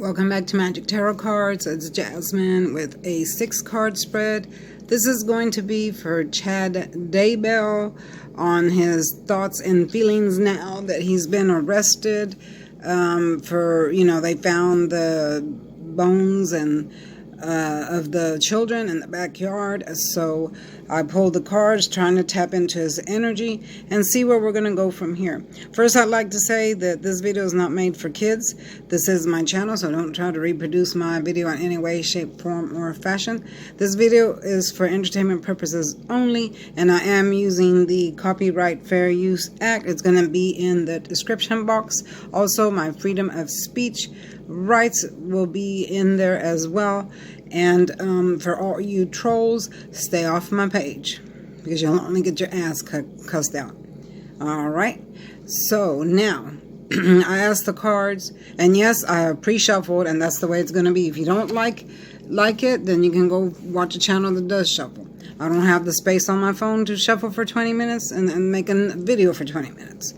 Welcome back to Magic Tarot Cards. It's Jasmine with a 6-card spread. This is going to be for Chad Daybell on his thoughts and feelings now that he's been arrested they found the bones and of the children in the backyard. So I pulled the cards trying to tap into his energy and see where we're going to go from here. First, I'd like to say that this video is not made for kids. This is my channel, so don't try to reproduce my video in any way, shape, form, or fashion. This video is for entertainment purposes only, and I am using the Copyright Fair Use Act. It's going to be in the description box. Also, my freedom of speech rights will be in there as well. And for all you trolls, stay off my page because you'll only get your ass cussed out. Alright, so now I asked the cards, and yes, I have pre-shuffled, and that's the way it's going to be. If you don't like it, then you can go watch a channel that does shuffle. I don't have the space on my phone to shuffle for 20 minutes and make a video for 20 minutes.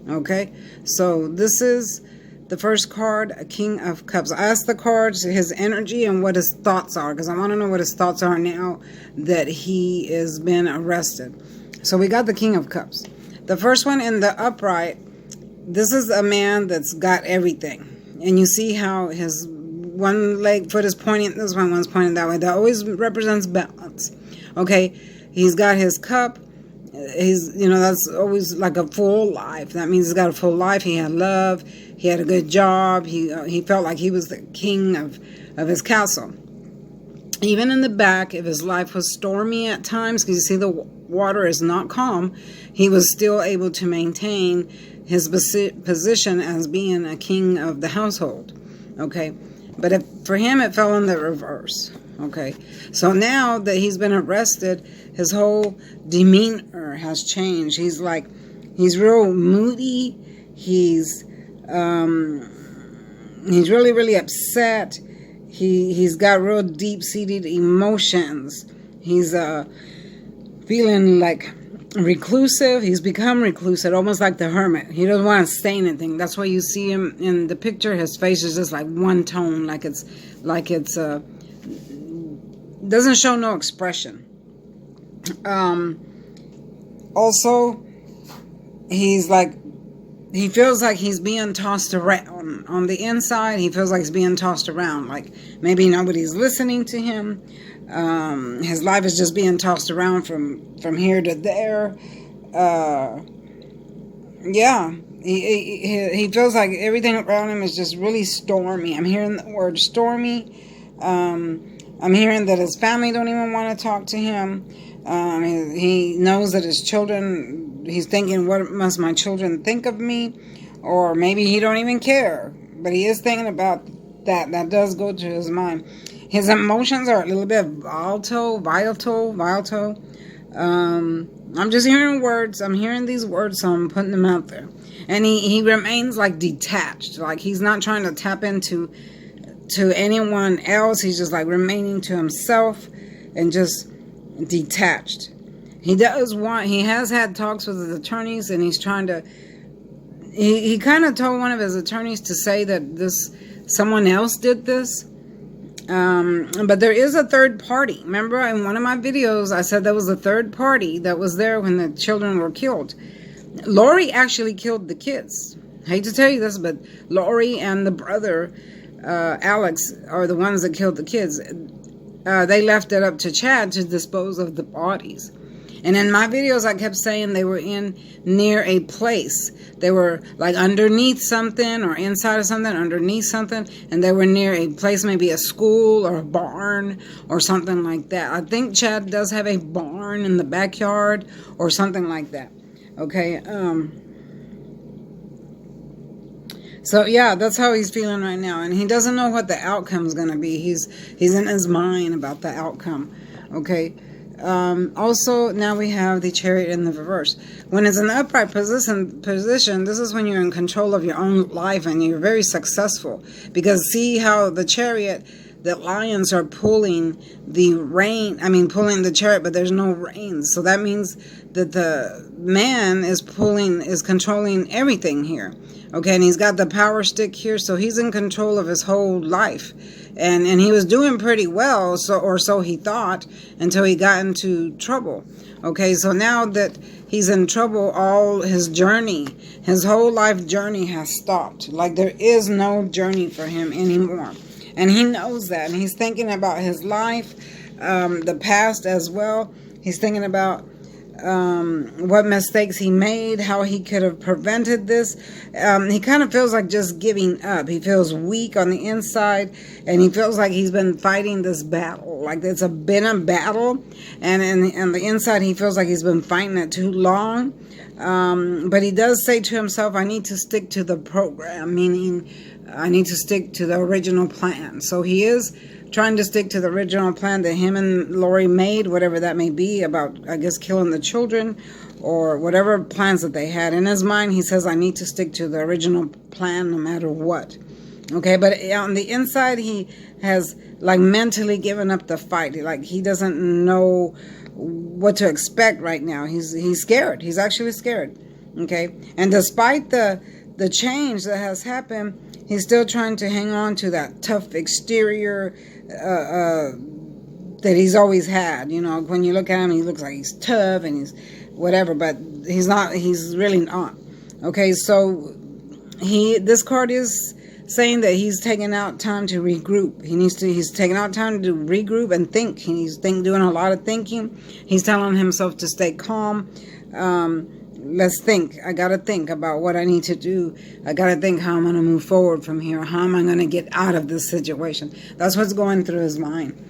Okay, so this is the first card, a King of Cups. I asked the cards his energy and what his thoughts are, because I want to know what his thoughts are now that he has been arrested. So we got the King of Cups. The first one in the upright, this is a man that's got everything. And you see how his one foot is pointing this way, one's pointing that way. That always represents balance. Okay, he's got his cup. That's always like a full life. That means he's got a full life. He had love. He had a good job. He felt like he was the king of his castle. Even in the back, if his life was stormy at times, because you see the water is not calm, he was still able to maintain his position as being a king of the household. Okay, but for him, it fell in the reverse. Okay, so now that he's been arrested, his whole demeanor has changed. He's real moody. He's really, really upset. He's got real deep-seated emotions. He's feeling like reclusive. He's become reclusive, almost like the hermit. He doesn't want to say anything. That's why you see him in the picture. His face is just like one tone, like it's doesn't show no expression. Also, he feels like he's being tossed around. On the inside, he feels like he's being tossed around. Like maybe nobody's listening to him. His life is just being tossed around from here to there. He feels like everything around him is just really stormy. I'm hearing the word stormy. I'm hearing that his family don't even want to talk to him. He knows that his children, he's thinking, what must my children think of me? Or maybe he don't even care. But he is thinking about that. That does go to his mind. His emotions are a little bit volatile. I'm just hearing words. I'm hearing these words, so I'm putting them out there. And he remains like detached. Like he's not trying to tap into anyone else. He's just like remaining to himself and just detached. He has had talks with his attorneys, and he's trying to, he kind of told one of his attorneys to say that someone else did this. But there is a third party. Remember in one of my videos, I said there was a third party that was there when the children were killed. Lori actually killed the kids. I hate to tell you this, but Lori and the brother, Alex, are the ones that killed the kids. They left it up to Chad to dispose of the bodies. And in my videos, I kept saying they were near a place. They were like underneath something or inside of something, underneath something. And they were near a place, maybe a school or a barn or something like that. I think Chad does have a barn in the backyard or something like that. Okay. So yeah, that's how he's feeling right now, and he doesn't know what the outcome is going to be. He's in his mind about the outcome. Okay. Also, now we have the Chariot in the reverse. When it's in the upright position, this is when you're in control of your own life and you're very successful. Because see how the Chariot, that lions are pulling the rein, pulling the chariot, but there's no reins. So that means that the man is controlling everything here. Okay, and he's got the power stick here, so he's in control of his whole life. And he was doing pretty well, so he thought, until he got into trouble. Okay, so now that he's in trouble, all his whole life journey has stopped. Like, there is no journey for him anymore. And he knows that. And he's thinking about his life, the past as well. He's thinking about what mistakes he made, how he could have prevented this. He kind of feels like just giving up. He feels weak on the inside, and he feels like he's been fighting this battle, like it's been a battle, and on the inside he feels like he's been fighting it too long. But he does say to himself, I need to stick to the program, meaning I need to stick to the original plan. So he is trying to stick to the original plan that him and Lori made, whatever that may be, about, I guess, killing the children or whatever plans that they had. In his mind, he says, I need to stick to the original plan no matter what. Okay, but on the inside, he has, like, mentally given up the fight. Like, he doesn't know what to expect right now. He's scared. He's actually scared. Okay, and despite the change that has happened, he's still trying to hang on to that tough exterior that he's always had. You know, when you look at him, he looks like he's tough and he's whatever, but he's not. He's really not. Okay, so this card is saying that he's taking out time to regroup. He's taking out time to regroup and think. Doing a lot of thinking. He's telling himself to stay calm. Let's think. I got to think about what I need to do. I got to think how I'm going to move forward from here. How am I going to get out of this situation? That's what's going through his mind.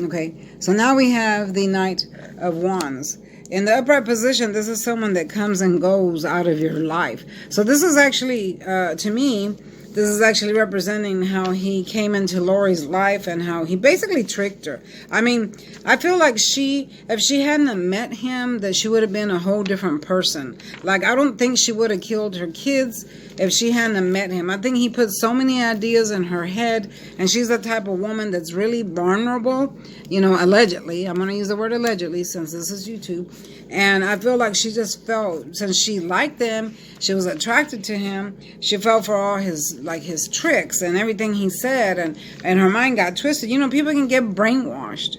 Okay, so now we have the Knight of Wands. In the upright position, this is someone that comes and goes out of your life. So this is actually, to me, this is actually representing how he came into Lori's life and how he basically tricked her. I mean, I feel like if she hadn't met him, that she would have been a whole different person. Like, I don't think she would have killed her kids if she hadn't met him. I think he put so many ideas in her head, and she's the type of woman that's really vulnerable, you know, allegedly. I'm going to use the word allegedly since this is YouTube. And I feel like she just felt, since she liked him, she was attracted to him, she fell for all his tricks and everything he said, and her mind got twisted. You know, people can get brainwashed.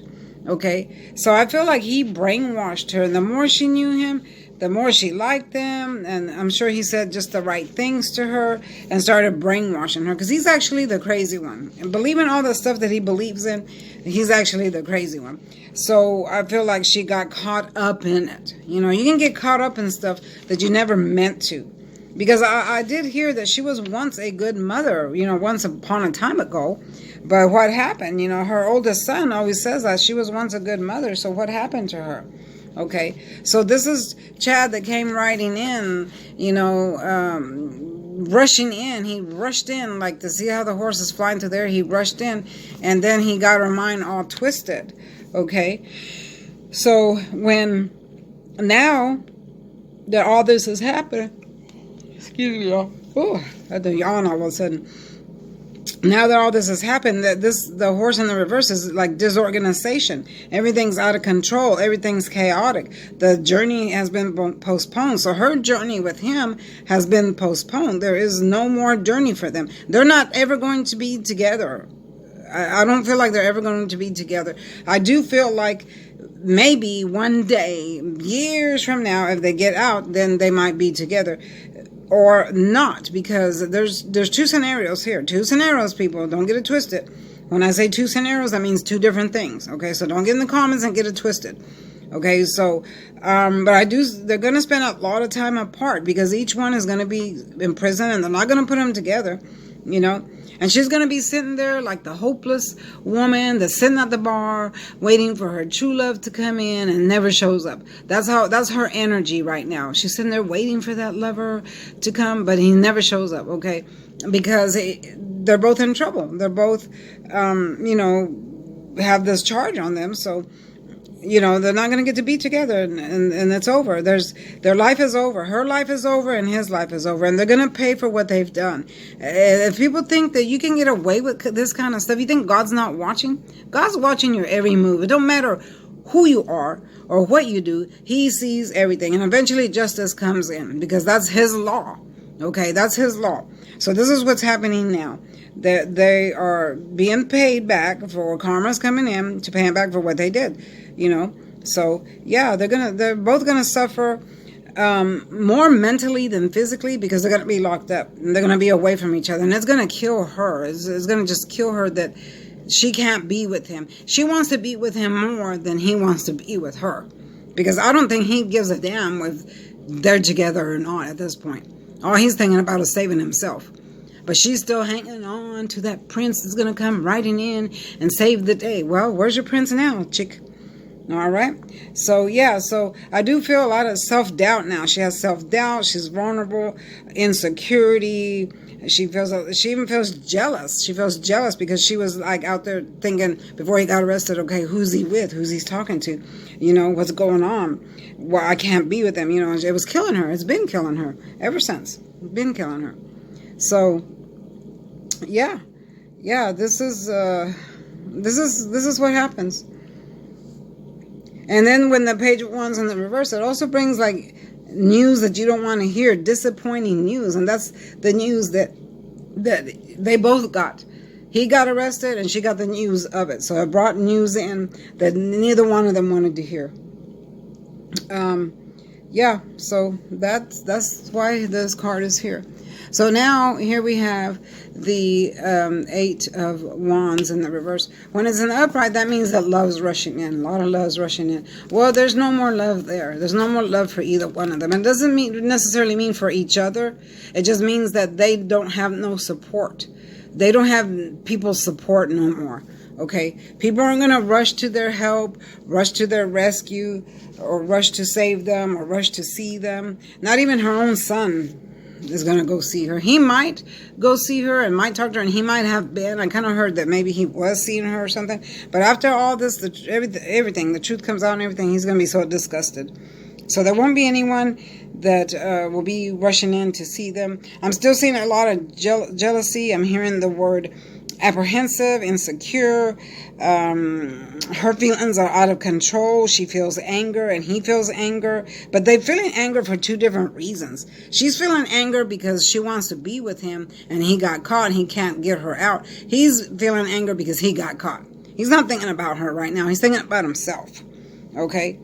Okay, so I feel like he brainwashed her. The more she knew him, the more she liked him, and I'm sure he said just the right things to her and started brainwashing her, because he's actually the crazy one. And believing all the stuff that he believes in, he's actually the crazy one. So I feel like she got caught up in it. You know, you can get caught up in stuff that you never meant to. Because I did hear that she was once a good mother, you know, once upon a time ago. But what happened? You know, her oldest son always says that she was once a good mother. So what happened to her? Okay, so this is Chad that came riding in, you know, rushing in. He rushed in, like, to see how the horse is flying through there. He rushed in, and then he got her mind all twisted. Okay, so now that all this has happened, excuse me, y'all. Oh, I had to yawn all of a sudden. Now that all this has happened, the horse in the reverse is like disorganization. Everything's out of control. Everything's chaotic. The journey has been postponed. So her journey with him has been postponed. There is no more journey for them. They're not ever going to be together. I don't feel like they're ever going to be together. I do feel like maybe one day, years from now, if they get out, then they might be together. Or not, because there's two scenarios here. Two scenarios, people. Don't get it twisted. When I say two scenarios, that means two different things. Okay, so don't get in the comments and get it twisted. Okay, so, but they're going to spend a lot of time apart, because each one is going to be in prison, and they're not going to put them together, you know. And she's going to be sitting there like the hopeless woman that's sitting at the bar waiting for her true love to come in and never shows up. That's her energy right now. She's sitting there waiting for that lover to come, but he never shows up, okay? Because they're both in trouble. They're both, you know, have this charge on them. So they're not going to get to be together, and it's over. Their life is over. Her life is over, and his life is over, and they're going to pay for what they've done. If people think that you can get away with this kind of stuff, you think God's not watching? God's watching your every move. It don't matter who you are or what you do. He sees everything, and eventually justice comes in, because that's his law. Okay, that's his law. So this is what's happening now. They are being paid back for karma's coming in to pay them back for what they did. So yeah, they're both gonna suffer more mentally than physically, because they're gonna be locked up and they're gonna be away from each other, and it's gonna kill her. It's gonna just kill her that she can't be with him. She wants to be with him more than he wants to be with her, because I don't think he gives a damn if they're together or not at this point. All he's thinking about is saving himself. But she's still hanging on to that prince that's going to come riding in and save the day. Well, where's your prince now, chick? All right. So, yeah. So I do feel a lot of self-doubt now. She has self-doubt. She's vulnerable, insecurity. She even feels jealous. She feels jealous because she was like out there thinking before he got arrested, okay, who's he with? Who's he talking to? What's going on? Well, I can't be with him. It was killing her. It's been killing her ever since. It's been killing her. So, yeah, this is what happens. And then when the page of wands in the reverse, it also brings like news that you don't want to hear, disappointing news, and that's the news that they both got. He got arrested, and she got the news of it. So it brought news in that neither one of them wanted to hear. Yeah, so that's why this card is here. So now here we have the 8 of wands in the reverse. When it's in the upright, that means that love's rushing in. A lot of love's rushing in. Well, there's no more love there. There's no more love for either one of them. It doesn't necessarily mean for each other. It just means that they don't have no support. They don't have people's support no more. Okay? People aren't going to rush to their help, rush to their rescue, or rush to save them, or rush to see them. Not even her own son is going to go see her. He might go see her and might talk to her, and he might have been. I kind of heard that maybe he was seeing her or something. But after all this, everything, the truth comes out and everything, he's going to be so disgusted. So there won't be anyone that will be rushing in to see them. I'm still seeing a lot of jealousy. I'm hearing the word apprehensive, insecure. Her feelings are out of control. She feels anger and he feels anger, but they're feeling anger for two different reasons. She's feeling anger because she wants to be with him and he got caught and he can't get her out. He's feeling anger because he got caught. He's not thinking about her right now. He's thinking about himself. Okay?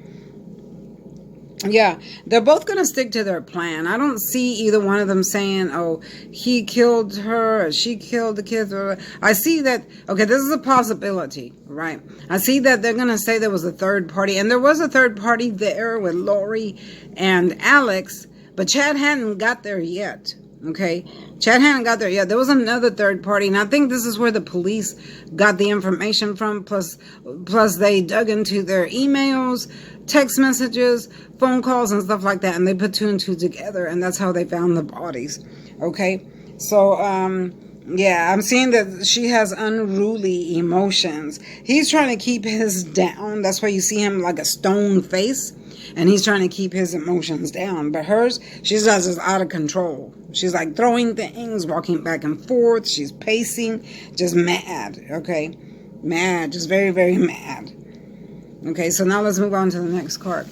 Yeah, they're both going to stick to their plan. I don't see either one of them saying, oh, he killed her or she killed the kids. I see that, okay, this is a possibility, right? I see that they're going to say there was a third party. And there was a third party there with Lori and Alex, but Chad hadn't got there yet. Okay, Chad hadn't got there yet. There was another third party, and I think this is where the police got the information from. Plus they dug into their emails, text messages, phone calls, and stuff like that, and they put two and two together, and that's how they found the bodies. Okay, so yeah, I'm seeing that she has unruly emotions. He's trying to keep his down. That's why you see him like a stone face. And he's trying to keep his emotions down. But hers, she's just out of control. She's like throwing things, walking back and forth. She's pacing, just mad. Okay? Mad. Just very, very mad. Okay, so now let's move on to the next card.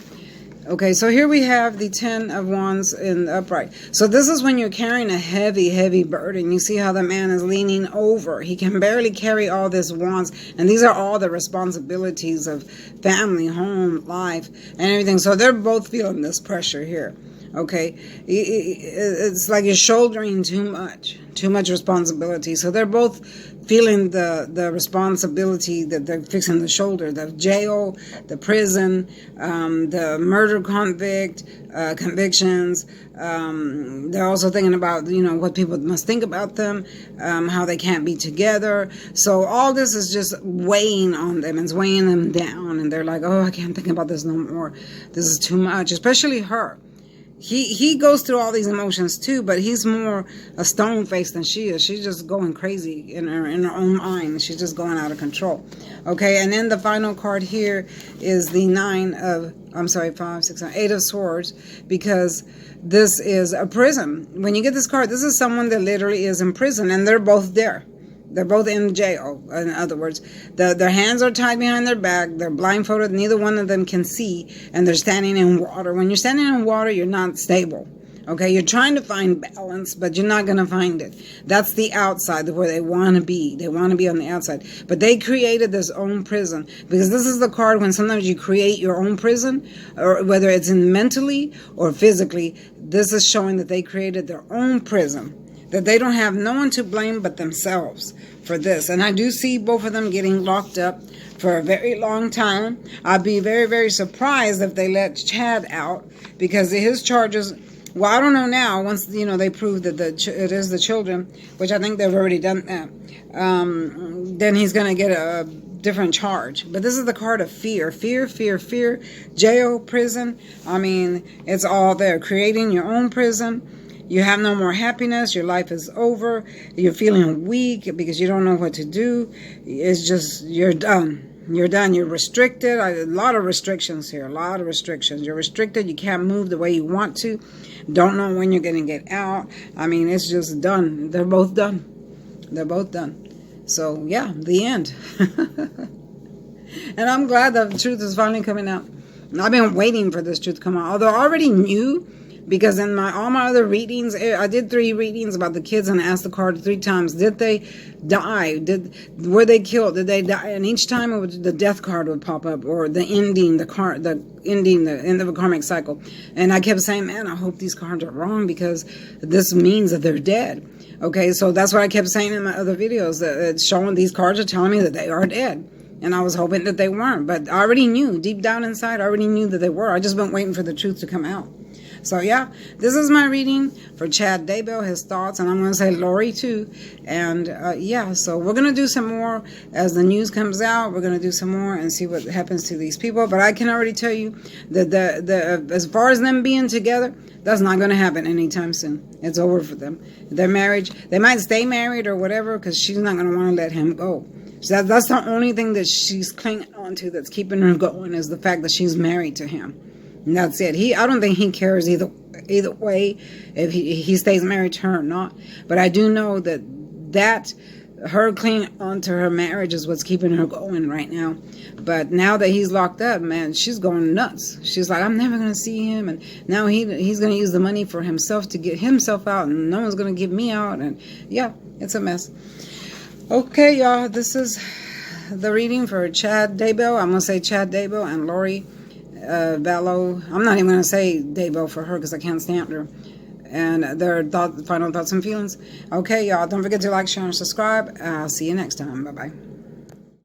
Okay, so here we have the 10 of Wands in the upright. So this is when you're carrying a heavy, heavy burden. You see how the man is leaning over. He can barely carry all this wands. And these are all the responsibilities of family, home, life, and everything. So they're both feeling this pressure here. Okay, it's like you're shouldering too much responsibility. So they're both feeling the responsibility that they're fixing the shoulder, the jail, the prison, the murder convictions. They're also thinking about, what people must think about them, how they can't be together. So all this is just weighing on them. It's weighing them down. And they're like, oh, I can't think about this no more. This is too much, especially her. he goes through all these emotions too, but he's more a stone face than she is. She's just going crazy in her own mind. She's just going out of control. Okay, and then the final card here is the Eight of Swords, because this is a prison. When you get this card, this is someone that literally is in prison, and they're both there. They're both in jail. In other words, their hands are tied behind their back. They're blindfolded. Neither one of them can see. And they're standing in water. When you're standing in water, you're not stable. Okay, you're trying to find balance, but you're not going to find it. That's the outside, where they want to be. They want to be on the outside. But they created this own prison. Because this is the card when sometimes you create your own prison, or whether it's mentally or physically, this is showing that they created their own prison. That they don't have no one to blame but themselves for this. And I do see both of them getting locked up for a very long time. I'd be very, very surprised if they let Chad out, because his charges, well, I don't know now, once, they prove that it is the children, which I think they've already done that, then he's going to get a different charge. But this is the card of fear. Fear, jail, prison. I mean, it's all there. Creating your own prison. You have no more happiness. Your life is over. You're feeling weak because you don't know what to do. It's just, you're done. You're done. You're restricted. A lot of restrictions here. A lot of restrictions. You're restricted. You can't move the way you want to. Don't know when you're going to get out. I mean, it's just done. They're both done. They're both done. So, yeah, the end. And I'm glad the truth is finally coming out. I've been waiting for this truth to come out. Although I already knew, because in all my other readings, I did 3 readings about the kids and I asked the card 3 times, did they die? Were they killed? Did they die? And each time the death card would pop up, or the ending, the end of a karmic cycle. And I kept saying, man, I hope these cards are wrong, because this means that they're dead. Okay, so that's what I kept saying in my other videos, that it's showing, these cards are telling me that they are dead. And I was hoping that they weren't, but I already knew, deep down inside, I already knew that they were. I just been waiting for the truth to come out. So yeah, this is my reading for Chad Daybell, his thoughts, and I'm going to say Lori too. And yeah, so we're going to do some more as the news comes out. We're going to do some more and see what happens to these people. But I can already tell you that as far as them being together, that's not going to happen anytime soon. It's over for them. Their marriage, they might stay married or whatever, because she's not going to want to let him go. So that's the only thing that she's clinging on to that's keeping her going, is the fact that she's married to him. And that's it. I don't think he cares either way if he stays married to her or not. But I do know that her clinging onto her marriage is what's keeping her going right now. But now that he's locked up, man, she's going nuts. She's like, I'm never going to see him. And now he's going to use the money for himself to get himself out. And no one's going to get me out. And yeah, it's a mess. Okay, y'all. This is the reading for Chad Daybell. I'm going to say Chad Daybell and Lori Vallow. I'm not even going to say Daybell for her, because I can't stand her. And their final thoughts and feelings. Okay, y'all. Don't forget to like, share, and subscribe. I'll see you next time. Bye-bye.